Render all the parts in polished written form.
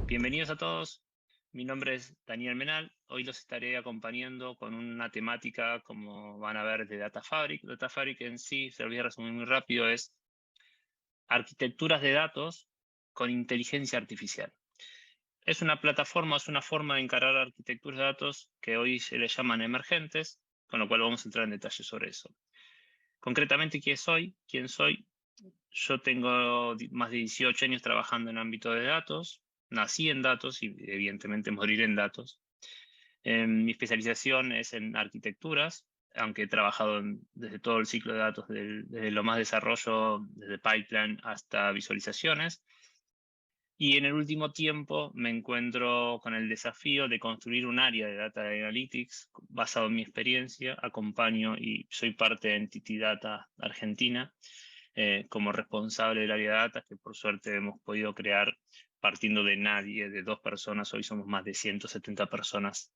Bienvenidos a todos. Mi nombre es Daniel Menal. Hoy los estaré acompañando con una temática, como van a ver, de Data Fabric. Data Fabric en sí, se lo voy a resumir muy rápido, es arquitecturas de datos con inteligencia artificial. Es una plataforma, es una forma de encarar arquitecturas de datos que hoy se le llaman emergentes, con lo cual vamos a entrar en detalle sobre eso. Concretamente, ¿quién soy? Yo tengo más de 18 años trabajando en el ámbito de datos. Nací en datos y evidentemente moriré en datos. Mi especialización es en arquitecturas, aunque he trabajado desde todo el ciclo de datos, desde lo más desarrollo, desde pipeline hasta visualizaciones. Y en el último tiempo me encuentro con el desafío de construir un área de Data Analytics basado en mi experiencia. Acompaño y soy parte de Entity Data Argentina como responsable del área de data, que por suerte hemos podido crear partiendo de nadie, de 2 personas. Hoy somos más de 170 personas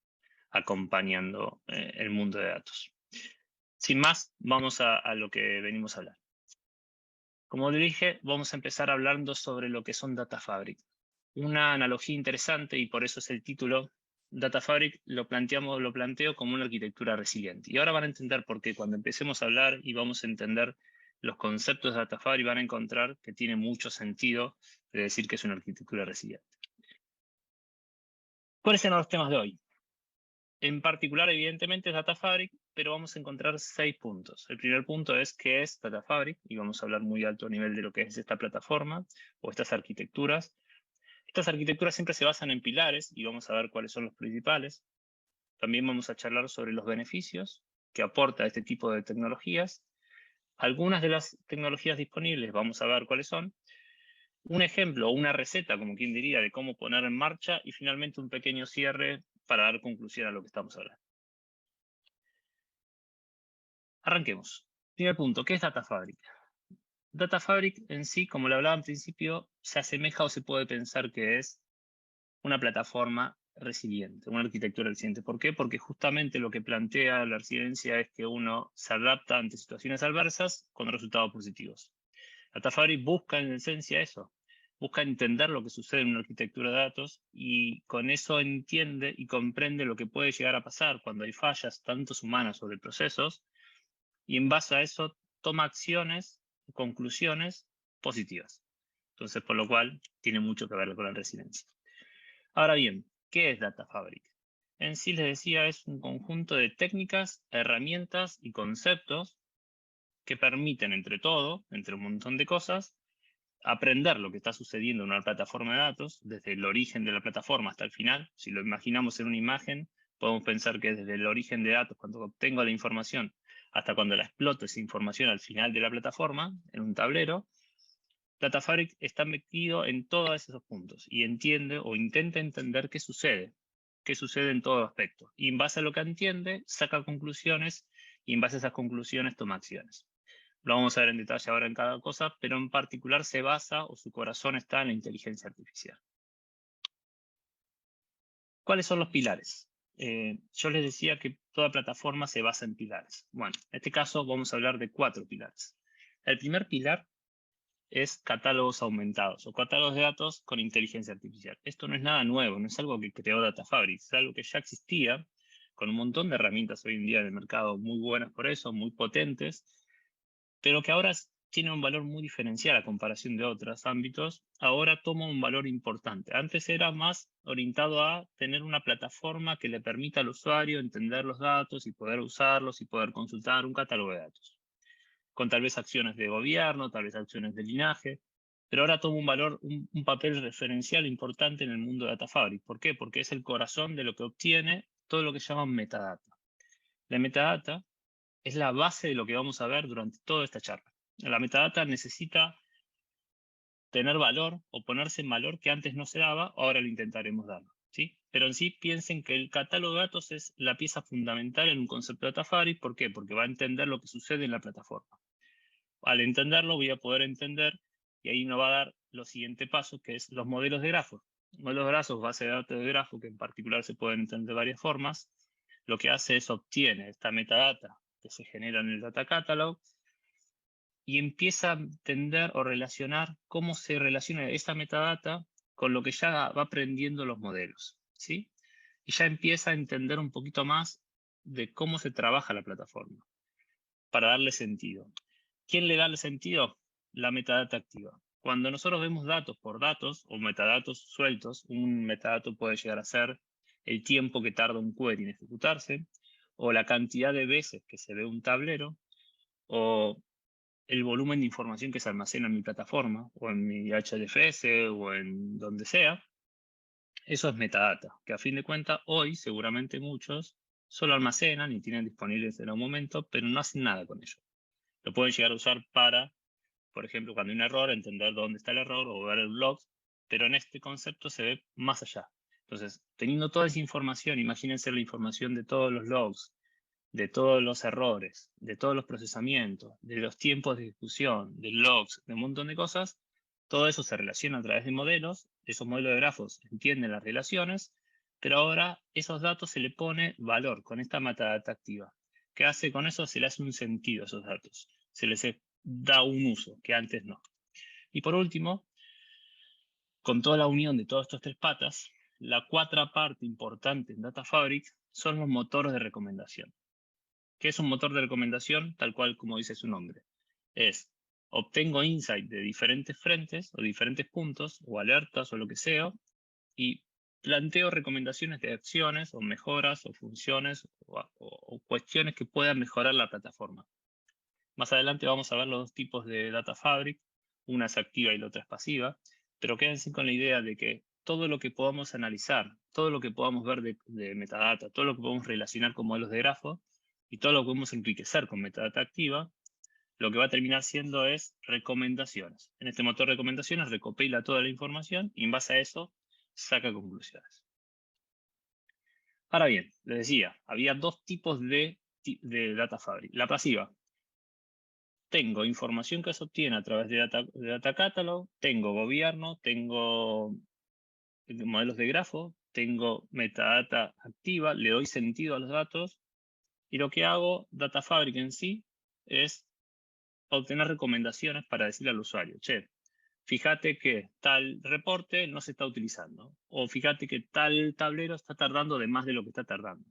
acompañando el mundo de datos. Sin más, vamos a lo que venimos a hablar. Como le dije, vamos a empezar hablando sobre lo que son Data Fabric. Una analogía interesante, y por eso es el título. Data Fabric lo planteo como una arquitectura resiliente. Y ahora van a entender por qué. Cuando empecemos a hablar y vamos a entender los conceptos de Data Fabric, van a encontrar que tiene mucho sentido de decir que es una arquitectura resiliente. ¿Cuáles serán los temas de hoy? En particular, evidentemente, es Data Fabric, pero vamos a encontrar 6 puntos. El primer punto es qué es Data Fabric, y vamos a hablar muy alto a nivel de lo que es esta plataforma o estas arquitecturas. Estas arquitecturas siempre se basan en pilares y vamos a ver cuáles son los principales. También vamos a charlar sobre los beneficios que aporta este tipo de tecnologías. Algunas de las tecnologías disponibles vamos a ver cuáles son. Un ejemplo o una receta, como quien diría, de cómo poner en marcha, y finalmente un pequeño cierre para dar conclusión a lo que estamos hablando. Arranquemos. Primer punto, ¿qué es Data Fabric? Data Fabric en sí, como le hablaba al principio, se asemeja o se puede pensar que es una plataforma resiliente, una arquitectura resiliente. ¿Por qué? Porque justamente lo que plantea la resiliencia es que uno se adapta ante situaciones adversas con resultados positivos. Data Fabric busca en esencia eso, busca entender lo que sucede en una arquitectura de datos y con eso entiende y comprende lo que puede llegar a pasar cuando hay fallas tanto humanas sobre procesos, y en base a eso toma acciones, conclusiones positivas. Entonces, por lo cual, tiene mucho que ver con la resiliencia. Ahora bien, ¿qué es Data Fabric? En sí, les decía, es un conjunto de técnicas, herramientas y conceptos que permiten, entre un montón de cosas, aprender lo que está sucediendo en una plataforma de datos, desde el origen de la plataforma hasta el final. Si lo imaginamos en una imagen, podemos pensar que desde el origen de datos, cuando obtengo la información, hasta cuando la exploto esa información al final de la plataforma, en un tablero, Data Fabric está metido en todos esos puntos y entiende o intenta entender qué sucede en todo aspecto. Y en base a lo que entiende, saca conclusiones y en base a esas conclusiones toma acciones. Lo vamos a ver en detalle ahora en cada cosa, pero en particular se basa o su corazón está en la inteligencia artificial. ¿Cuáles son los pilares? Yo les decía que toda plataforma se basa en pilares. Bueno, en este caso vamos a hablar de 4 pilares. El primer pilar es catálogos aumentados o catálogos de datos con inteligencia artificial. Esto no es nada nuevo, no es algo que creó Data Fabric, es algo que ya existía con un montón de herramientas hoy en día en el mercado muy buenas por eso, muy potentes, pero que ahora tiene un valor muy diferencial a comparación de otros ámbitos. Ahora toma un valor importante. Antes era más orientado a tener una plataforma que le permita al usuario entender los datos y poder usarlos y poder consultar un catálogo de datos, con tal vez acciones de gobierno, tal vez acciones de linaje, pero ahora toma un valor, un papel referencial importante en el mundo de Data Fabric. ¿Por qué? Porque es el corazón de lo que obtiene todo lo que llaman metadata. La metadata es la base de lo que vamos a ver durante toda esta charla. La metadata necesita tener valor o ponerse en valor que antes no se daba, ahora lo intentaremos darlo, ¿sí? Pero en sí piensen que el catálogo de datos es la pieza fundamental en un concepto de Data Fabric. ¿Por qué? Porque va a entender lo que sucede en la plataforma. Al entenderlo voy a poder entender, y ahí nos va a dar los siguientes pasos, que es los modelos de grafos. Modelos de grafos, base de datos de grafo, que en particular se pueden entender de varias formas. Lo que hace es obtiene esta metadata que se genera en el Data Catalog y empieza a entender o relacionar cómo se relaciona esta metadata con lo que ya va aprendiendo los modelos, ¿sí? Y ya empieza a entender un poquito más de cómo se trabaja la plataforma, para darle sentido. ¿Quién le da el sentido? La metadata activa. Cuando nosotros vemos datos por datos o metadatos sueltos, un metadato puede llegar a ser el tiempo que tarda un query en ejecutarse, o la cantidad de veces que se ve un tablero, o el volumen de información que se almacena en mi plataforma, o en mi HDFS, o en donde sea. Eso es metadata, que a fin de cuentas hoy seguramente muchos solo almacenan y tienen disponibles en un momento, pero no hacen nada con ello. Lo pueden llegar a usar para, por ejemplo, cuando hay un error, entender dónde está el error o ver el log, pero en este concepto se ve más allá. Entonces, teniendo toda esa información, imagínense la información de todos los logs, de todos los errores, de todos los procesamientos, de los tiempos de ejecución, de logs, de un montón de cosas. Todo eso se relaciona a través de modelos. Esos modelos de grafos entienden las relaciones, pero ahora esos datos se le pone valor con esta metadata activa. ¿Qué hace con eso? Se le hace un sentido a esos datos. Se les da un uso que antes no. Y por último, con toda la unión de todas estas tres patas, la cuarta parte importante en Data Fabric son los motores de recomendación. ¿Qué es un motor de recomendación? Tal cual como dice su nombre. Obtengo insight de diferentes frentes o diferentes puntos o alertas o lo que sea y planteo recomendaciones de acciones o mejoras o funciones o cuestiones que puedan mejorar la plataforma. Más adelante vamos a ver los dos tipos de Data Fabric, una es activa y la otra es pasiva, pero quédense con la idea de que todo lo que podamos analizar, todo lo que podamos ver de metadata, todo lo que podemos relacionar con modelos de grafo y todo lo que podemos enriquecer con metadata activa, lo que va a terminar siendo es recomendaciones. En este motor de recomendaciones recopila toda la información y en base a eso saca conclusiones. Ahora bien, les decía, había dos tipos de Data Fabric. La pasiva. Tengo información que se obtiene a través de Data Catalog, tengo gobierno, tengo modelos de grafo, tengo metadata activa, le doy sentido a los datos y lo que hago, Data Fabric en sí, es obtener recomendaciones para decirle al usuario, che, fíjate que tal reporte no se está utilizando, o fíjate que tal tablero está tardando de más de lo que está tardando.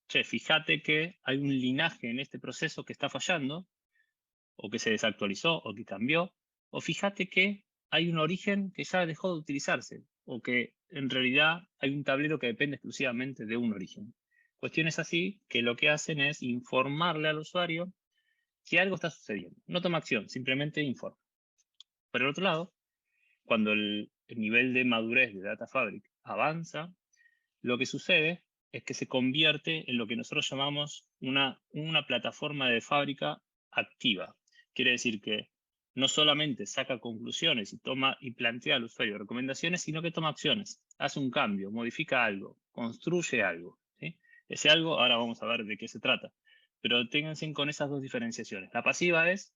Che, fíjate que hay un linaje en este proceso que está fallando, o que se desactualizó, o que cambió, o fíjate que hay un origen que ya dejó de utilizarse, o que en realidad hay un tablero que depende exclusivamente de un origen. Cuestiones así que lo que hacen es informarle al usuario que algo está sucediendo. No toma acción, simplemente informa. Por el otro lado, cuando el nivel de madurez de Data Fabric avanza, lo que sucede es que se convierte en lo que nosotros llamamos una plataforma de fábrica activa. Quiere decir que no solamente saca conclusiones y plantea al usuario recomendaciones, sino que toma acciones, hace un cambio, modifica algo, construye algo. ¿Sí? Ese algo, ahora vamos a ver de qué se trata. Pero ténganse con esas dos diferenciaciones. La pasiva es,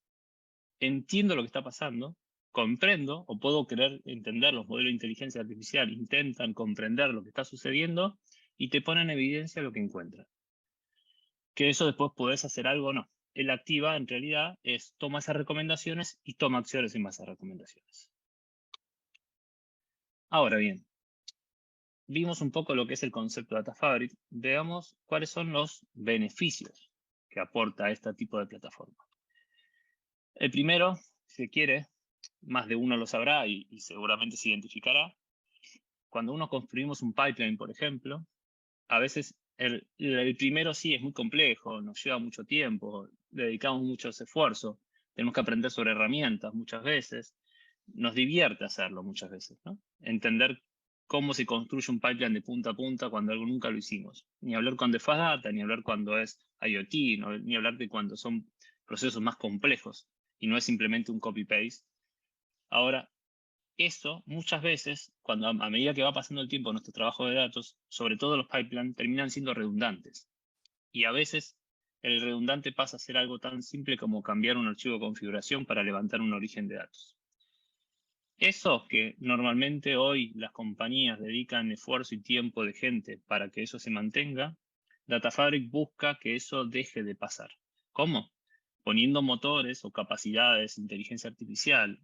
entiendo lo que está pasando, comprendo o puedo querer entender, los modelos de inteligencia artificial intentan comprender lo que está sucediendo y te ponen en evidencia lo que encuentran. Que eso después podés hacer algo o no. El activa en realidad es toma esas recomendaciones y toma acciones en base a recomendaciones. Ahora bien, vimos un poco lo que es el concepto de Data Fabric. Veamos cuáles son los beneficios que aporta este tipo de plataforma. El primero, si se quiere, más de uno lo sabrá y seguramente se identificará. Cuando uno construimos un pipeline, por ejemplo, a veces el primero sí es muy complejo, nos lleva mucho tiempo, le dedicamos muchos esfuerzos, tenemos que aprender sobre herramientas muchas veces, nos divierte hacerlo muchas veces, ¿no? Entender cómo se construye un pipeline de punta a punta cuando algo nunca lo hicimos. Ni hablar cuando es fast data, ni hablar cuando es IoT, ni hablar de cuando son procesos más complejos y no es simplemente un copy-paste. Ahora, eso muchas veces, cuando a medida que va pasando el tiempo en nuestro trabajo de datos, sobre todo los pipelines, terminan siendo redundantes. Y a veces el redundante pasa a ser algo tan simple como cambiar un archivo de configuración para levantar un origen de datos. Eso que normalmente hoy las compañías dedican esfuerzo y tiempo de gente para que eso se mantenga, Data Fabric busca que eso deje de pasar. ¿Cómo? Poniendo motores o capacidades de inteligencia artificial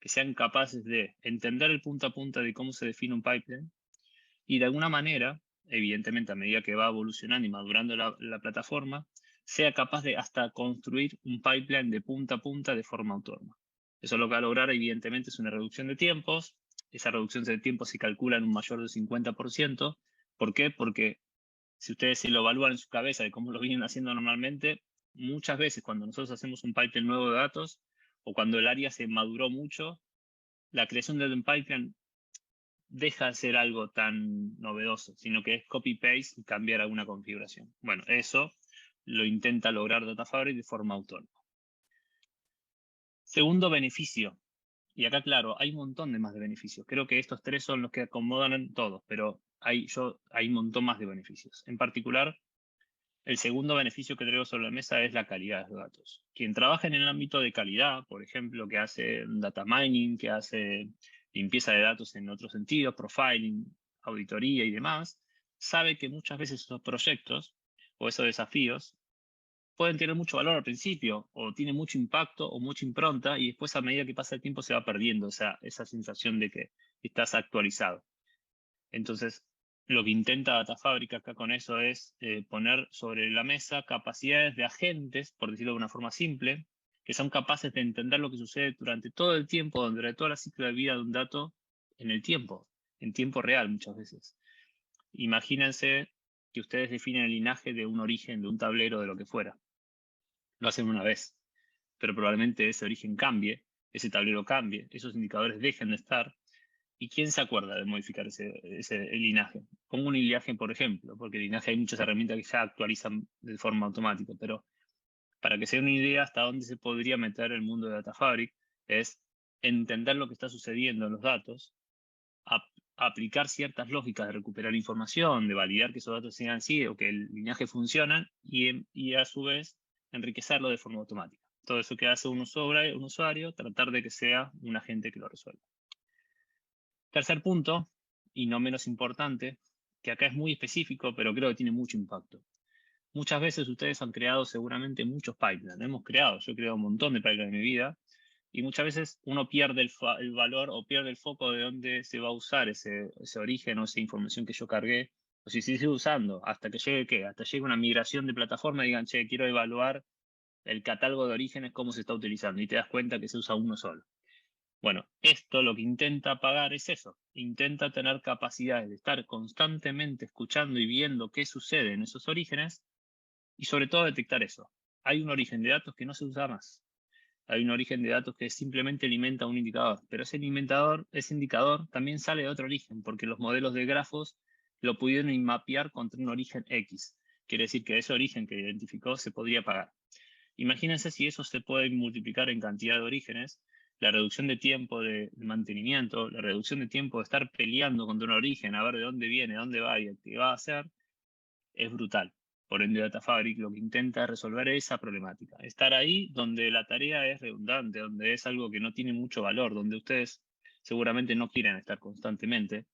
que sean capaces de entender el punta a punta de cómo se define un pipeline y de alguna manera, evidentemente a medida que va evolucionando y madurando la plataforma, sea capaz de hasta construir un pipeline de punta a punta de forma autónoma. Eso lo que va a lograr, evidentemente, es una reducción de tiempos. Esa reducción de tiempos se calcula en un mayor del 50%. ¿Por qué? Porque si ustedes se lo evalúan en su cabeza de cómo lo vienen haciendo normalmente, muchas veces cuando nosotros hacemos un pipeline nuevo de datos o cuando el área se maduró mucho, la creación de un pipeline deja de ser algo tan novedoso, sino que es copy-paste y cambiar alguna configuración. Bueno, eso lo intenta lograr Data Fabric de forma autónoma. Segundo beneficio, y acá claro, hay un montón de más de beneficios. Creo que estos tres son los que acomodan en todos, pero hay un montón más de beneficios. En particular, el segundo beneficio que traigo sobre la mesa es la calidad de los datos. Quien trabaja en el ámbito de calidad, por ejemplo, que hace data mining, que hace limpieza de datos en otros sentidos, profiling, auditoría y demás, sabe que muchas veces esos proyectos o esos desafíos pueden tener mucho valor al principio, o tienen mucho impacto o mucha impronta, y después a medida que pasa el tiempo se va perdiendo esa sensación de que estás actualizado. Entonces, lo que intenta Data Fabric acá con eso es poner sobre la mesa capacidades de agentes, por decirlo de una forma simple, que son capaces de entender lo que sucede durante todo el tiempo, durante toda la ciclo de vida de un dato en tiempo real muchas veces. Imagínense que ustedes definen el linaje de un origen, de un tablero, de lo que fuera. Lo hacen una vez, pero probablemente ese origen cambie, ese tablero cambie, esos indicadores dejen de estar. ¿Y quién se acuerda de modificar el linaje? Como un linaje, por ejemplo, porque el linaje hay muchas herramientas que ya actualizan de forma automática, pero para que se den una idea hasta dónde se podría meter el mundo de Data Fabric, es entender lo que está sucediendo en los datos, aplicar ciertas lógicas de recuperar información, de validar que esos datos sean así o que el linaje funcionan y a su vez enriquecerlo de forma automática. Todo eso que hace un usuario, tratar de que sea un agente que lo resuelva. Tercer punto, y no menos importante, que acá es muy específico, pero creo que tiene mucho impacto. Muchas veces ustedes han creado seguramente muchos pipelines. Yo he creado un montón de pipelines en mi vida, y muchas veces uno pierde el valor o pierde el foco de dónde se va a usar ese origen o esa información que yo cargué, o si se sigue usando, hasta que llegue, ¿qué? Hasta llegue una migración de plataforma y digan, che, quiero evaluar el catálogo de orígenes, cómo se está utilizando, y te das cuenta que se usa uno solo. Bueno, esto lo que intenta pagar es eso. Intenta tener capacidades de estar constantemente escuchando y viendo qué sucede en esos orígenes y sobre todo detectar eso. Hay un origen de datos que no se usa más. Hay un origen de datos que simplemente alimenta un indicador, pero ese indicador también sale de otro origen porque los modelos de grafos lo pudieron mapear contra un origen X. Quiere decir que ese origen que identificó se podría pagar. Imagínense si eso se puede multiplicar en cantidad de orígenes, la reducción de tiempo de mantenimiento, la reducción de tiempo de estar peleando contra un origen, a ver de dónde viene, dónde va y qué va a hacer, es brutal. Por ende, Data Fabric lo que intenta es resolver esa problemática. Estar ahí donde la tarea es redundante, donde es algo que no tiene mucho valor, donde ustedes seguramente no quieren estar constantemente.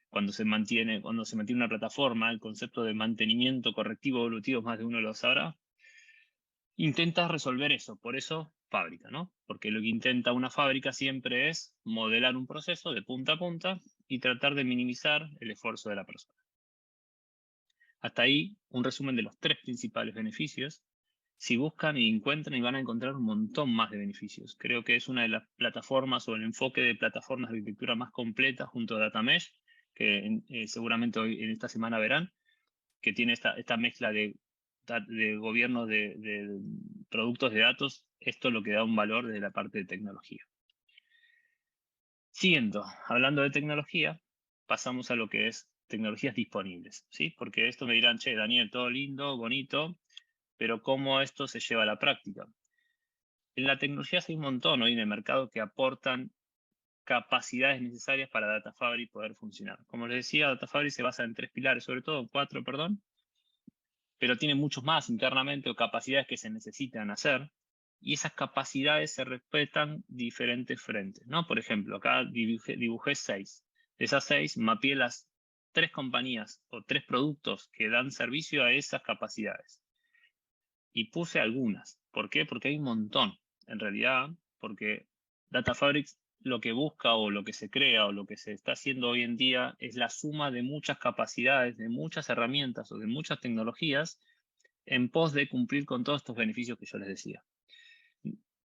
Cuando se mantiene una plataforma, el concepto de mantenimiento correctivo evolutivo, más de uno lo sabrá, intenta resolver eso, por eso fábrica, ¿no? Porque lo que intenta una fábrica siempre es modelar un proceso de punta a punta y tratar de minimizar el esfuerzo de la persona. Hasta ahí un resumen de los tres principales beneficios. Si buscan y encuentran y van a encontrar un montón más de beneficios. Creo que es una de las plataformas o el enfoque de plataformas de arquitectura más completa junto a DataMesh, que seguramente hoy en esta semana verán, que tiene esta mezcla de gobierno de productos de datos. Esto es lo que da un valor desde la parte de tecnología. Siguiendo, hablando de tecnología, pasamos a lo que es tecnologías disponibles, ¿sí? Porque esto me dirán, che, Daniel, todo lindo, bonito, pero ¿cómo esto se lleva a la práctica? En la tecnología hay un montón hoy en el mercado que aportan capacidades necesarias para Data Fabric poder funcionar. Como les decía, Data Fabric se basa en tres pilares, sobre todo en cuatro, perdón, pero tiene muchos más internamente o capacidades que se necesitan hacer, y esas capacidades se respetan diferentes frentes, ¿no? Por ejemplo, acá dibujé 6. De esas 6, mapeé las 3 compañías o 3 productos que dan servicio a esas capacidades. Y puse algunas. ¿Por qué? Porque hay un montón. En realidad, porque Data Fabric lo que busca o lo que se crea o lo que se está haciendo hoy en día es la suma de muchas capacidades, de muchas herramientas o de muchas tecnologías en pos de cumplir con todos estos beneficios que yo les decía.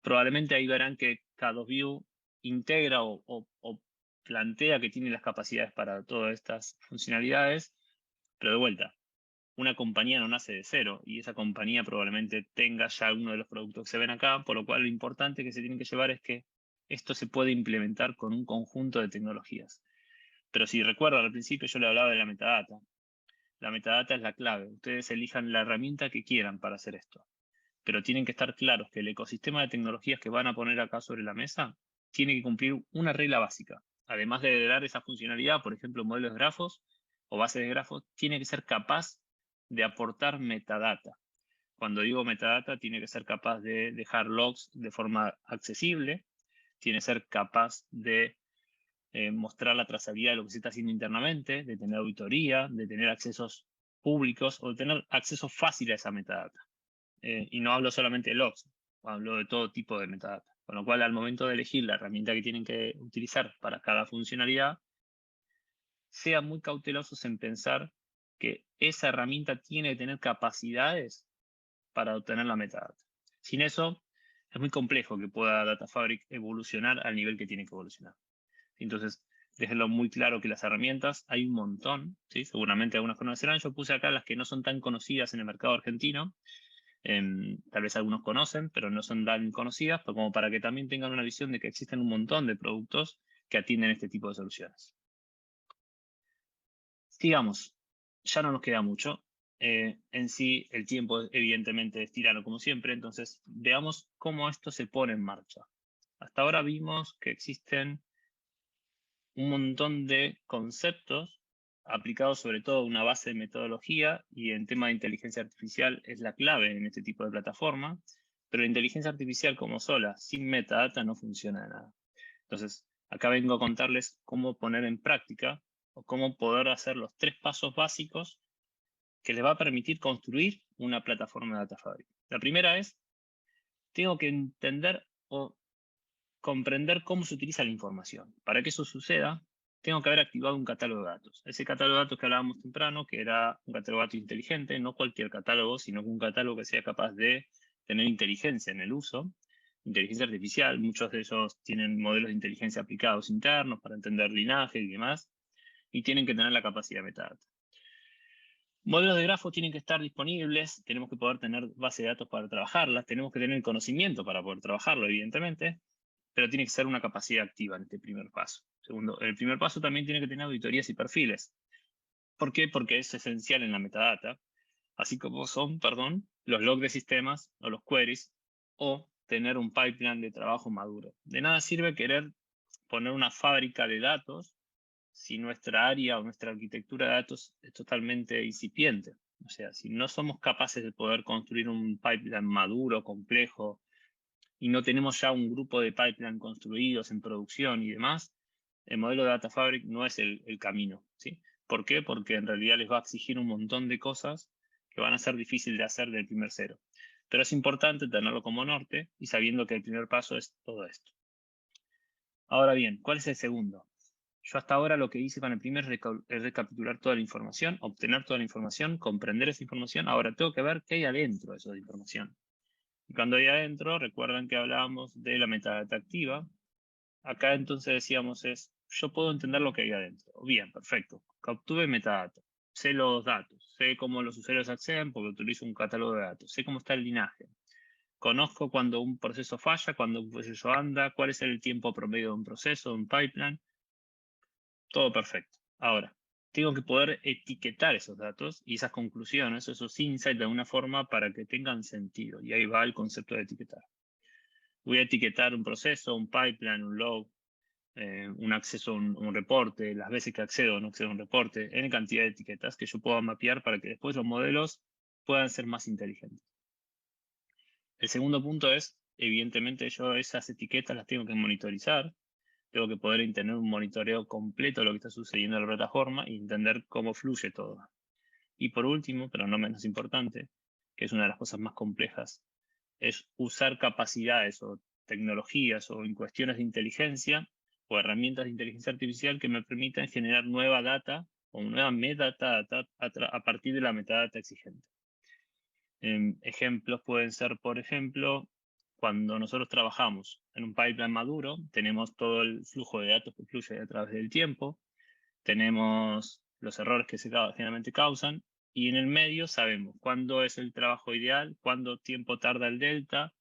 Probablemente ahí verán que K2View integra o plantea que tiene las capacidades para todas estas funcionalidades, pero de vuelta, una compañía no nace de cero y esa compañía probablemente tenga ya uno de los productos que se ven acá, por lo cual lo importante que se tiene que llevar es que esto se puede implementar con un conjunto de tecnologías. Pero si recuerdan al principio yo le hablaba de la metadata. La metadata es la clave. Ustedes elijan la herramienta que quieran para hacer esto. Pero tienen que estar claros que el ecosistema de tecnologías que van a poner acá sobre la mesa tiene que cumplir una regla básica. Además de dar esa funcionalidad, por ejemplo, modelos de grafos o bases de grafos, tiene que ser capaz de aportar metadata. Cuando digo metadata, tiene que ser capaz de dejar logs de forma accesible, tiene que ser capaz de mostrar la trazabilidad de lo que se está haciendo internamente, de tener auditoría, de tener accesos públicos o de tener acceso fácil a esa metadata. Y no hablo solamente de logs, hablo de todo tipo de metadata. Con lo cual, al momento de elegir la herramienta que tienen que utilizar para cada funcionalidad, sean muy cautelosos en pensar que esa herramienta tiene que tener capacidades para obtener la metadata. Sin eso, es muy complejo que pueda Data Fabric evolucionar al nivel que tiene que evolucionar. Entonces, déjenlo muy claro que las herramientas hay un montón, ¿sí? Seguramente algunas conocerán. Yo puse acá las que no son tan conocidas en el mercado argentino. Tal vez algunos conocen, pero no son tan conocidas, pero como para que también tengan una visión de que existen un montón de productos que atienden este tipo de soluciones. Sigamos, ya no nos queda mucho. En sí, el tiempo evidentemente es tirano como siempre, entonces veamos cómo esto se pone en marcha. Hasta ahora vimos que existen un montón de conceptos aplicados sobre todo a una base de metodología, y en tema de inteligencia artificial es la clave en este tipo de plataforma, pero la inteligencia artificial como sola, sin metadata, no funciona de nada. Entonces, acá vengo a contarles cómo poner en práctica o cómo poder hacer los 3 pasos básicos que les va a permitir construir una plataforma de Data Fabric. La primera es, tengo que entender o comprender cómo se utiliza la información. Para que eso suceda, tengo que haber activado un catálogo de datos. Ese catálogo de datos que hablábamos temprano, que era un catálogo de datos inteligente, no cualquier catálogo, sino un catálogo que sea capaz de tener inteligencia en el uso, inteligencia artificial. Muchos de ellos tienen modelos de inteligencia aplicados internos para entender linaje y demás, y tienen que tener la capacidad de metadata. Modelos de grafos tienen que estar disponibles, tenemos que poder tener base de datos para trabajarlas, tenemos que tener el conocimiento para poder trabajarlo, evidentemente, pero tiene que ser una capacidad activa en este primer paso. Segundo, el primer paso también tiene que tener auditorías y perfiles. ¿Por qué? Porque es esencial en la metadata, así como son, los logs de sistemas o los queries, o tener un pipeline de trabajo maduro. De nada sirve querer poner una fábrica de datos si nuestra área o nuestra arquitectura de datos es totalmente incipiente. O sea, si no somos capaces de poder construir un pipeline maduro, complejo, y no tenemos ya un grupo de pipeline construidos en producción y demás, el modelo de Data Fabric no es el camino, ¿sí? ¿Por qué? Porque en realidad les va a exigir un montón de cosas que van a ser difíciles de hacer del primer cero. Pero es importante tenerlo como norte y sabiendo que el primer paso es todo esto. Ahora bien, ¿cuál es el segundo? Yo hasta ahora lo que hice con el primero es recapitular toda la información, obtener toda la información, comprender esa información. Ahora tengo que ver qué hay adentro de esa información. Y cuando hay adentro, recuerdan que hablábamos de la metadata activa. Acá entonces decíamos yo puedo entender lo que hay adentro. Bien, perfecto. Obtuve metadata. Sé los datos. Sé cómo los usuarios acceden porque utilizo un catálogo de datos. Sé cómo está el linaje. Conozco cuando un proceso falla, cuando un proceso anda, cuál es el tiempo promedio de un proceso, de un pipeline. Todo perfecto. Ahora, tengo que poder etiquetar esos datos y esas conclusiones, esos insights de alguna forma para que tengan sentido. Y ahí va el concepto de etiquetar. Voy a etiquetar un proceso, un pipeline, un log, un acceso a un reporte, las veces que accedo o no accedo a un reporte, en cantidad de etiquetas que yo pueda mapear para que después los modelos puedan ser más inteligentes. El segundo punto es, evidentemente, yo esas etiquetas las tengo que monitorizar. Tengo que poder tener un monitoreo completo de lo que está sucediendo en la plataforma y entender cómo fluye todo. Y por último, pero no menos importante, que es una de las cosas más complejas, es usar capacidades o tecnologías o en cuestiones de inteligencia o herramientas de inteligencia artificial que me permitan generar nueva data o nueva metadata a partir de la metadata exigente. Ejemplos pueden ser, por ejemplo, cuando nosotros trabajamos en un pipeline maduro, tenemos todo el flujo de datos que fluye a través del tiempo, tenemos los errores que generalmente causan, y en el medio sabemos cuándo es el trabajo ideal, cuánto tiempo tarda el delta,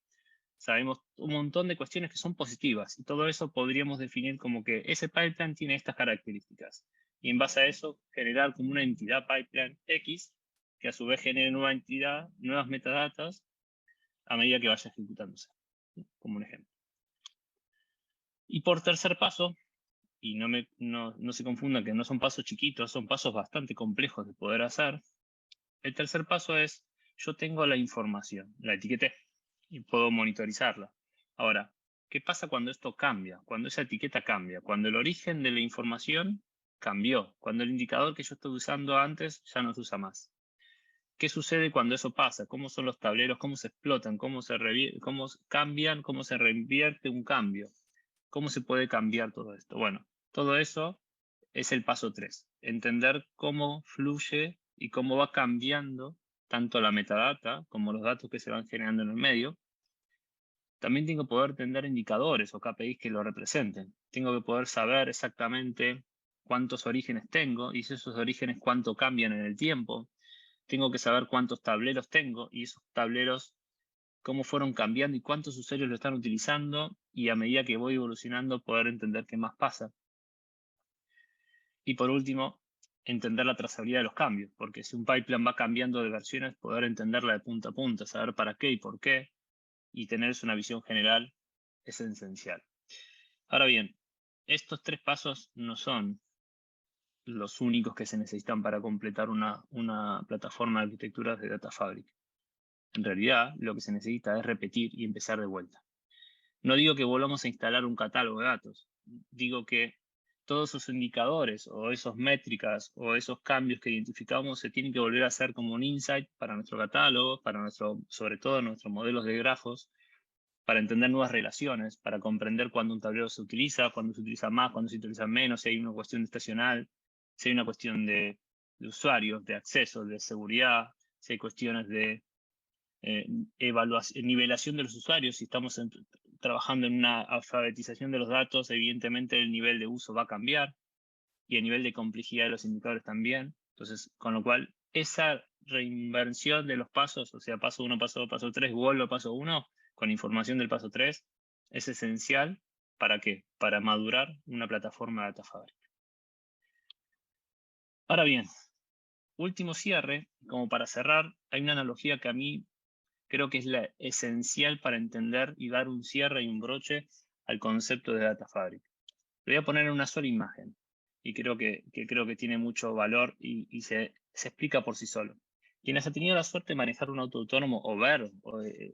sabemos un montón de cuestiones que son positivas, y todo eso podríamos definir como que ese pipeline tiene estas características, y en base a eso generar como una entidad pipeline X, que a su vez genere nueva entidad, nuevas metadatas, a medida que vaya ejecutándose, ¿sí? Como un ejemplo. Y por tercer paso, y no se confundan que no son pasos chiquitos, son pasos bastante complejos de poder hacer. El tercer paso es, yo tengo la información, la etiqueté, y puedo monitorizarla. Ahora, ¿qué pasa cuando esto cambia? Cuando esa etiqueta cambia, cuando el origen de la información cambió, cuando el indicador que yo estoy usando antes ya no se usa más. ¿Qué sucede cuando eso pasa? ¿Cómo son los tableros? ¿Cómo se explotan? ¿Cómo cambian? ¿Cómo se reinvierte un cambio? ¿Cómo se puede cambiar todo esto? Bueno, todo eso es el paso 3. Entender cómo fluye y cómo va cambiando tanto la metadata como los datos que se van generando en el medio. También tengo que poder tener indicadores o KPIs que lo representen. Tengo que poder saber exactamente cuántos orígenes tengo y esos orígenes cuánto cambian en el tiempo. Tengo que saber cuántos tableros tengo y esos tableros cómo fueron cambiando y cuántos usuarios lo están utilizando, y a medida que voy evolucionando poder entender qué más pasa. Y por último, entender la trazabilidad de los cambios, porque si un pipeline va cambiando de versiones, poder entenderla de punta a punta, saber para qué y por qué, y tener una visión general es esencial. Ahora bien, estos 3 pasos no son los únicos que se necesitan para completar una plataforma de arquitectura de Data Fabric. En realidad, lo que se necesita es repetir y empezar de vuelta. No digo que volvamos a instalar un catálogo de datos. Digo que todos esos indicadores o esas métricas o esos cambios que identificamos se tienen que volver a hacer como un insight para nuestro catálogo, sobre todo nuestros modelos de grafos, para entender nuevas relaciones, para comprender cuándo un tablero se utiliza, cuándo se utiliza más, cuándo se utiliza menos, si hay una cuestión estacional, si hay una cuestión de usuarios, de acceso, de seguridad, si hay cuestiones de nivelación de los usuarios. Si estamos trabajando en una alfabetización de los datos, evidentemente el nivel de uso va a cambiar y el nivel de complejidad de los indicadores también. Entonces, con lo cual, esa reinversión de los pasos, o sea, paso 1, paso 2, paso 3, vuelvo a paso 1, con información del paso 3, es esencial. ¿Para qué? Para madurar una plataforma de Data Fabric. Ahora bien, último cierre, como para cerrar, hay una analogía que a mí creo que es la esencial para entender y dar un cierre y un broche al concepto de Data Fabric. Lo voy a poner en una sola imagen y creo que tiene mucho valor y se explica por sí solo. Quienes han tenido la suerte de manejar un auto autónomo o ver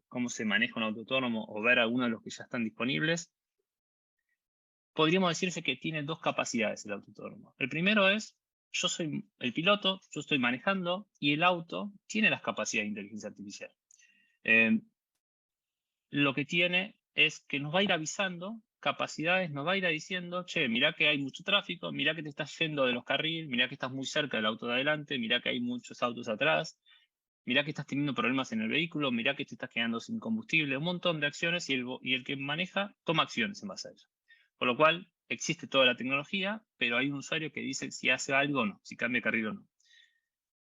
cómo se maneja un auto autónomo o ver algunos de los que ya están disponibles, podríamos decirse que tiene 2 capacidades el auto autónomo. El primero es, yo soy el piloto, yo estoy manejando y el auto tiene las capacidades de inteligencia artificial. Lo que tiene es que nos va a ir avisando capacidades, nos va a ir diciendo, che, mirá que hay mucho tráfico, mirá que te estás yendo de los carriles, mirá que estás muy cerca del auto de adelante, mirá que hay muchos autos atrás, mirá que estás teniendo problemas en el vehículo, mirá que te estás quedando sin combustible, un montón de acciones, y el que maneja toma acciones en base a eso. Por lo cual, existe toda la tecnología, pero hay un usuario que dice si hace algo o no, si cambia de carril o no.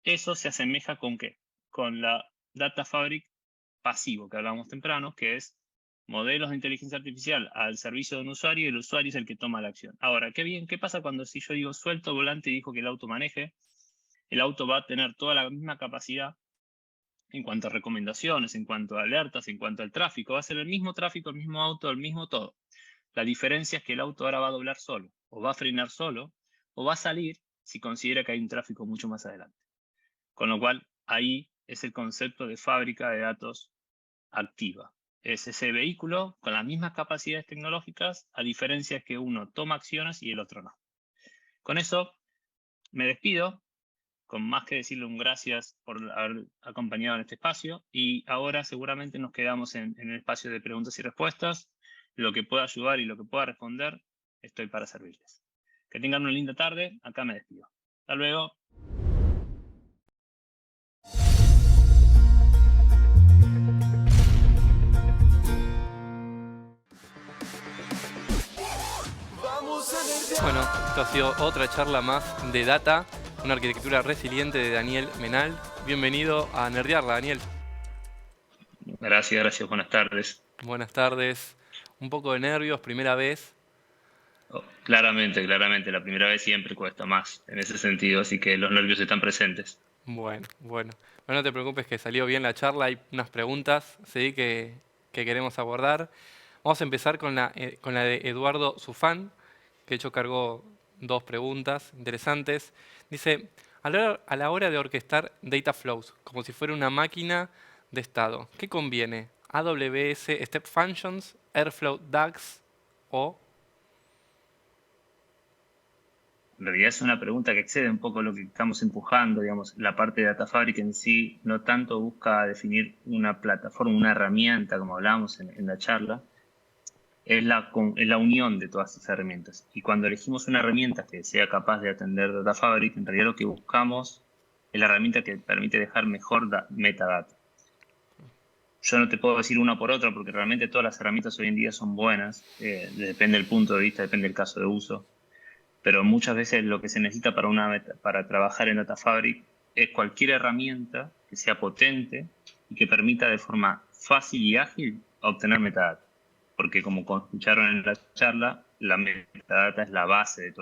Eso se asemeja con ¿qué? Con la Data Fabric pasivo que hablábamos temprano, que es modelos de inteligencia artificial al servicio de un usuario y el usuario es el que toma la acción. Ahora, ¿qué pasa cuando si yo digo suelto volante y dijo que el auto maneje? El auto va a tener toda la misma capacidad en cuanto a recomendaciones, en cuanto a alertas, en cuanto al tráfico. Va a ser el mismo tráfico, el mismo auto, el mismo todo. La diferencia es que el auto ahora va a doblar solo, o va a frenar solo, o va a salir si considera que hay un tráfico mucho más adelante. Con lo cual, ahí es el concepto de fábrica de datos activa. Es ese vehículo con las mismas capacidades tecnológicas, a diferencia que uno toma acciones y el otro no. Con eso me despido, con más que decirle un gracias por haber acompañado en este espacio, y ahora seguramente nos quedamos en el espacio de preguntas y respuestas. Lo que pueda ayudar y lo que pueda responder, estoy para servirles. Que tengan una linda tarde, acá me despido. Hasta luego. Bueno, esto ha sido otra charla más de Data, una arquitectura resiliente de Daniel Menal. Bienvenido a Nerdearla, Daniel. Gracias, buenas tardes. Buenas tardes. Un poco de nervios, primera vez. Claramente, la primera vez siempre cuesta más en ese sentido, así que los nervios están presentes. Bueno. No te preocupes que salió bien la charla, hay unas preguntas, sí, que queremos abordar. Vamos a empezar con la de Eduardo Sufán, que de hecho cargó dos preguntas interesantes. Dice, a la hora de orquestar data flows, como si fuera una máquina de estado, ¿qué conviene? ¿AWS Step Functions, Airflow DAGs o...? En realidad es una pregunta que excede un poco lo que estamos empujando, digamos, la parte de Data Fabric en sí no tanto busca definir una plataforma, una herramienta, como hablábamos en la charla, es la unión de todas estas herramientas. Y cuando elegimos una herramienta que sea capaz de atender Data Fabric, en realidad lo que buscamos es la herramienta que permite dejar mejor metadata. Yo no te puedo decir una por otra porque realmente todas las herramientas hoy en día son buenas, depende del punto de vista, depende del caso de uso, pero muchas veces lo que se necesita para trabajar en Data Fabric es cualquier herramienta que sea potente y que permita de forma fácil y ágil obtener metadata. Porque como escucharon en la charla, la metadata es la base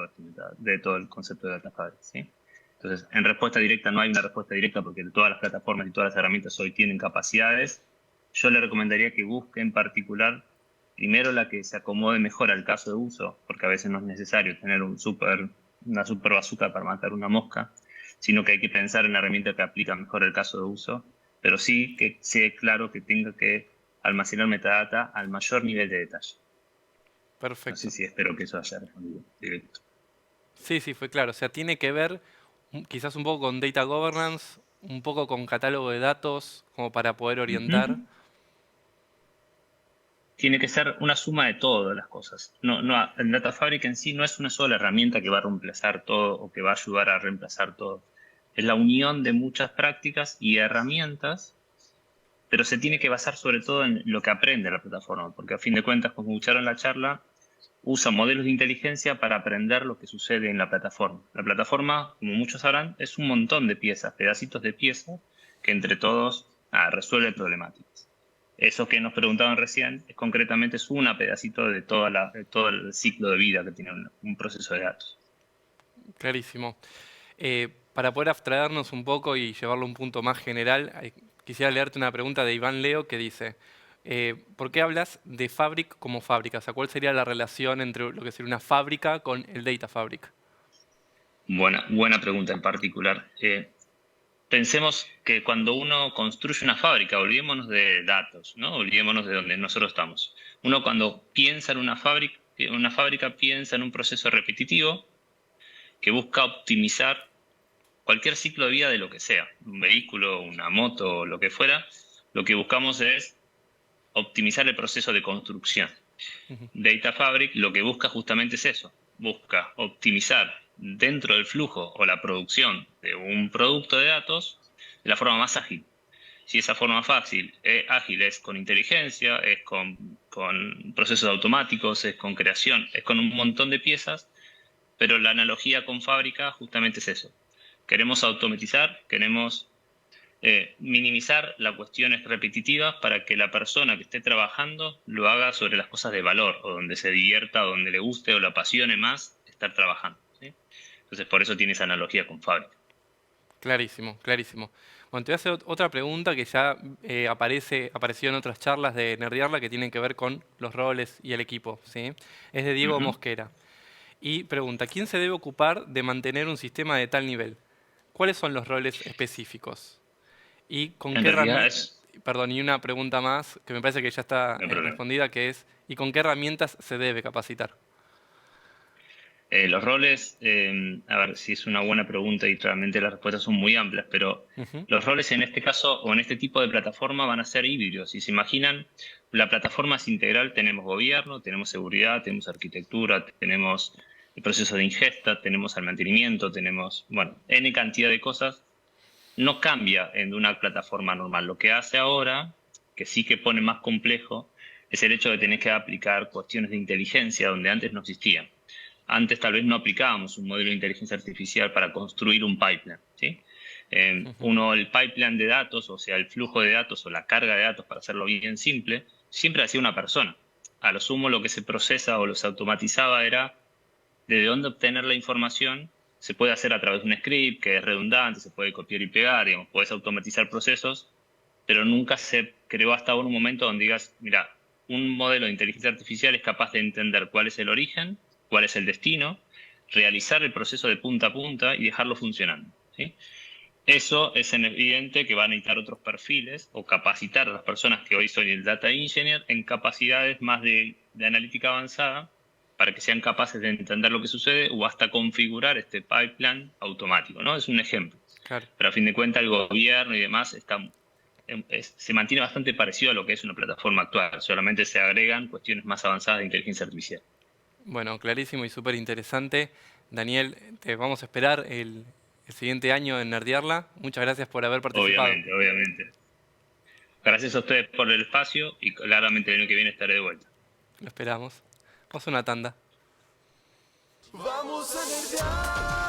de todo el concepto de Data Fabric, ¿sí? Entonces, en respuesta directa no hay una respuesta directa porque todas las plataformas y todas las herramientas hoy tienen capacidades. Yo le recomendaría que busque en particular primero la que se acomode mejor al caso de uso, porque a veces no es necesario tener una super bazooka para matar una mosca, sino que hay que pensar en la herramienta que aplica mejor el caso de uso, pero sí que sea claro que tenga que almacenar metadata al mayor nivel de detalle. Perfecto. No sé si espero que eso haya respondido directo. Sí, fue claro. O sea, tiene que ver quizás un poco con data governance, un poco con catálogo de datos, como para poder orientar. Tiene que ser una suma de todas las cosas. El Data Fabric en sí no es una sola herramienta que va a reemplazar todo o que va a ayudar a reemplazar todo. Es la unión de muchas prácticas y herramientas, pero se tiene que basar sobre todo en lo que aprende la plataforma, porque a fin de cuentas, como escucharon la charla, usa modelos de inteligencia para aprender lo que sucede en la plataforma. La plataforma, como muchos sabrán, es un montón de piezas, pedacitos de piezas, que entre todos resuelve problemáticas. Eso que nos preguntaban recién es concretamente es un pedacito de todo el ciclo de vida que tiene un proceso de datos. Clarísimo. Para poder abstraernos un poco y llevarlo a un punto más general, quisiera leerte una pregunta de Iván Leo que dice, ¿por qué hablas de Fabric como fábrica? O sea, ¿cuál sería la relación entre lo que sería una fábrica con el Data Fabric? Buena pregunta en particular. Pensemos que cuando uno construye una fábrica, olvidémonos de datos, ¿no? Olvidémonos de donde nosotros estamos. Uno cuando piensa en una fábrica piensa en un proceso repetitivo que busca optimizar cualquier ciclo de vida de lo que sea, un vehículo, una moto, lo que fuera. Lo que buscamos es optimizar el proceso de construcción. Data Fabric lo que busca justamente es eso, busca optimizar dentro del flujo o la producción de un producto de datos de la forma más ágil. Si esa forma ágil es con inteligencia, es con procesos automáticos, es con creación, es con un montón de piezas, pero la analogía con fábrica justamente es eso. Queremos automatizar, queremos minimizar las cuestiones repetitivas para que la persona que esté trabajando lo haga sobre las cosas de valor, o donde se divierta, o donde le guste o le apasione más estar trabajando, ¿sí? Entonces, por eso tiene esa analogía con fábrica. Clarísimo. Bueno, te voy a hacer otra pregunta que ya apareció en otras charlas de Nerdearla que tienen que ver con los roles y el equipo, ¿sí? Es de Diego Mosquera. Y pregunta, ¿quién se debe ocupar de mantener un sistema de tal nivel? ¿Cuáles son los roles específicos? ¿Y con En qué realidad herramientas? Perdón, y una pregunta más que me parece que ya está no hay problema. respondida, que es ¿y con qué herramientas se debe capacitar? Los roles, a ver si es una buena pregunta y realmente las respuestas son muy amplias, pero Ujú. los roles en este caso o en este tipo de plataforma van a ser híbridos. Si se imaginan, la plataforma es integral, tenemos gobierno, tenemos seguridad, tenemos arquitectura, tenemos el proceso de ingesta, tenemos el mantenimiento, tenemos, bueno, N cantidad de cosas. No cambia en una plataforma normal. Lo que hace ahora, que sí que pone más complejo, es el hecho de tener que aplicar cuestiones de inteligencia donde antes no existían. Antes tal vez no aplicábamos un modelo de inteligencia artificial para construir un pipeline, ¿sí? Ujú. El pipeline de datos, o sea, el flujo de datos o la carga de datos, para hacerlo bien simple, siempre hacía una persona. A lo sumo lo que se procesa o lo se automatizaba era de dónde obtener la información. Se puede hacer a través de un script que es redundante, se puede copiar y pegar, digamos, puedes automatizar procesos, pero nunca se creó hasta ahora un momento donde digas, mira, un modelo de inteligencia artificial es capaz de entender cuál es el origen, cuál es el destino, realizar el proceso de punta a punta y dejarlo funcionando, ¿sí? Eso es evidente que va a necesitar otros perfiles o capacitar a las personas que hoy son el data engineer en capacidades más de analítica avanzada para que sean capaces de entender lo que sucede o hasta configurar este pipeline automático, ¿no? Es un ejemplo. Claro. Pero a fin de cuentas el gobierno y demás se mantiene bastante parecido a lo que es una plataforma actual, solamente se agregan cuestiones más avanzadas de inteligencia artificial. Bueno, clarísimo y súper interesante. Daniel, te vamos a esperar el siguiente año en Nerdearla. Muchas gracias por haber participado. Obviamente, obviamente. Gracias a ustedes por el espacio y claramente el año que viene estaré de vuelta. Lo esperamos. Vamos a una tanda. Vamos a nerdear.